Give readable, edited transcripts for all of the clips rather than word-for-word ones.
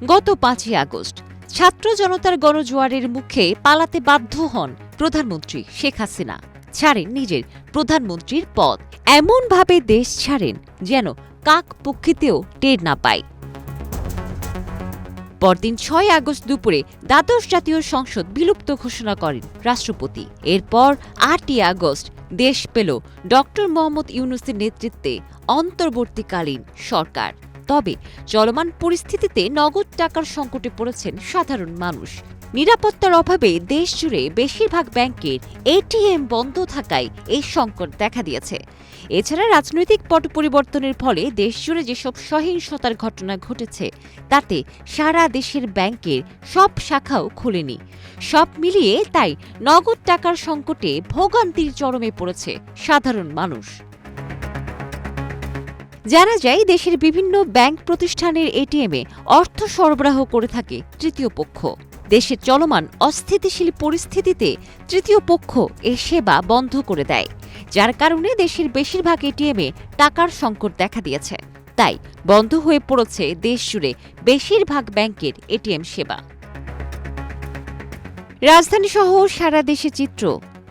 গত 5ই আগস্ট ছাত্র জনতার গণজোয়ারের মুখে পালাতে বাধ্য হন প্রধানমন্ত্রী শেখ হাসিনা। ছাড়েন নিজের প্রধানমন্ত্রীর পদ, এমনভাবে দেশ ছাড়েন যেন কাক পক্ষীতেও টের না পায়। পরদিন 6 আগস্ট দুপুরে দ্বাদশ জাতীয় সংসদ বিলুপ্ত ঘোষণা করেন রাষ্ট্রপতি। এরপর 8ই আগস্ট দেশ পেল ডক্টর মোহাম্মদ ইউনূসের নেতৃত্বে অন্তর্বর্তীকালীন সরকার। তবে চলমান পরিস্থিতিতে নগদ টাকার সংকটে পড়েছেন সাধারণ মানুষ। নিরাপত্তার অভাবে দেশজুড়ে বেশিরভাগ ব্যাংকের এটিএম বন্ধ থাকায় এই সংকট দেখা দিয়েছে। এছাড়া রাজনৈতিক পট পরিবর্তনের ফলে দেশজুড়ে যেসব সহিংসতার ঘটনা ঘটেছে তাতে সারা দেশের ব্যাংকের সব শাখাও খুলেনি। সব মিলিয়ে তাই নগদ টাকার সংকটে ভোগান্তির চরমে পড়েছে সাধারণ মানুষ। জানা যায়, দেশের বিভিন্ন ব্যাংক প্রতিষ্ঠানের এটিএমে অর্থ সরবরাহ করে থাকে তৃতীয় পক্ষ। দেশের চলমান অস্থিতিশীল পরিস্থিতিতে তৃতীয় পক্ষ এ সেবা বন্ধ করে দেয়, যার কারণে দেশের বেশিরভাগ এটিএমে টাকার সংকট দেখা দিয়েছে। তাই বন্ধ হয়ে পড়েছে দেশজুড়ে বেশিরভাগ ব্যাংকের এটিএম সেবা। রাজধানীসহ সারা দেশে চিত্র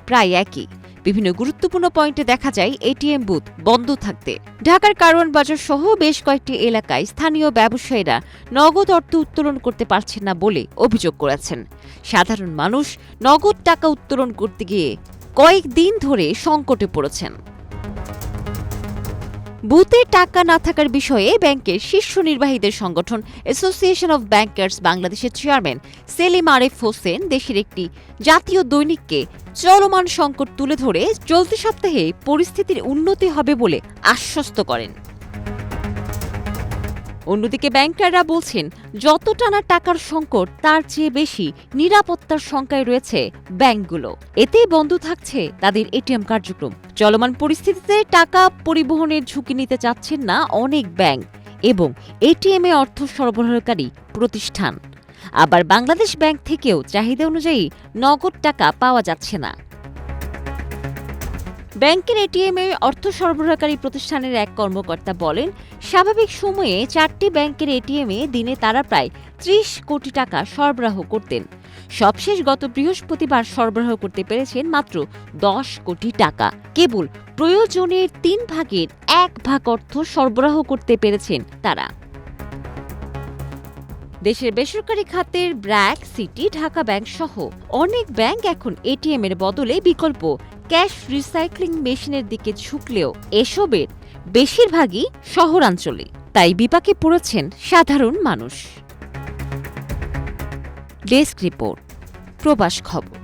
প্রায় একই। বিভিন্ন গুরুত্বপূর্ণ পয়েন্টে দেখা যায় এটিএম বুথ বন্ধ থাকতে। ঢাকার কারওয়ান বাজার সহ বেশ কয়েকটি এলাকায় স্থানীয় ব্যবসায়ীরা নগদ অর্থ উত্তোলন করতে পারছেন না বলে অভিযোগ করেছেন। সাধারণ মানুষ নগদ টাকা উত্তোলন করতে গিয়ে কয়েকদিন ধরে সংকটে পড়েছেন। বুথে টাকা না থাকার বিষয়ে ব্যাংকের শীর্ষ নির্বাহীদের সংগঠন অ্যাসোসিয়েশন অব ব্যাংকার্স বাংলাদেশের চেয়ারম্যান সেলিম আরেফ হোসেন দেশের একটি জাতীয় দৈনিককে চলমান সংকট তুলে ধরে চলতি সপ্তাহে পরিস্থিতির উন্নতি হবে বলে আশ্বস্ত করেন। অন্যদিকে ব্যাংকাররা বলছেন, যতটা না টাকার সংকট তার চেয়ে বেশি নিরাপত্তার শঙ্কায় রয়েছে ব্যাংকগুলো। এতেই বন্ধ থাকছে তাদের এটিএম কার্যক্রম। চলমান পরিস্থিতিতে টাকা পরিবহনের ঝুঁকি নিতে চাচ্ছেন না অনেক ব্যাংক এবং এটিএমে অর্থ সরবরাহকারী প্রতিষ্ঠান। আবার বাংলাদেশ ব্যাংক থেকেও চাহিদা অনুযায়ী নগদ টাকা পাওয়া যাচ্ছে না। ব্যাংকের এটিএমে অর্থ সরবরাহকারী প্রতিষ্ঠানের এক কর্মকর্তা বলেন, স্বাভাবিক সময়ে 4টি ব্যাংকের এটিএমে দিনে তারা প্রায় 30 কোটি টাকা সরবরাহ করতেন। সবশেষ গত বৃহস্পতিবার সরবরাহ করতে পেরেছেন মাত্র 10 কোটি টাকা। কেবল প্রয়োজনের 3 ভাগের 1 ভাগ অর্থ সরবরাহ করতে পেরেছেন তারা। দেশের বেসরকারি খাতের ব্র্যাক, সিটি, ঢাকা ব্যাংক সহ অনেক ব্যাংক এখন এটিএম এর বদলে বিকল্প ক্যাশ রিসাইক্লিং মেশিনের দিকে ঝুঁকলেও এসবের বেশিরভাগই শহরাঞ্চলে। তাই বিপাকে পড়েছেন সাধারণ মানুষ। ডেস্ক রিপোর্ট, প্রবাস খবর।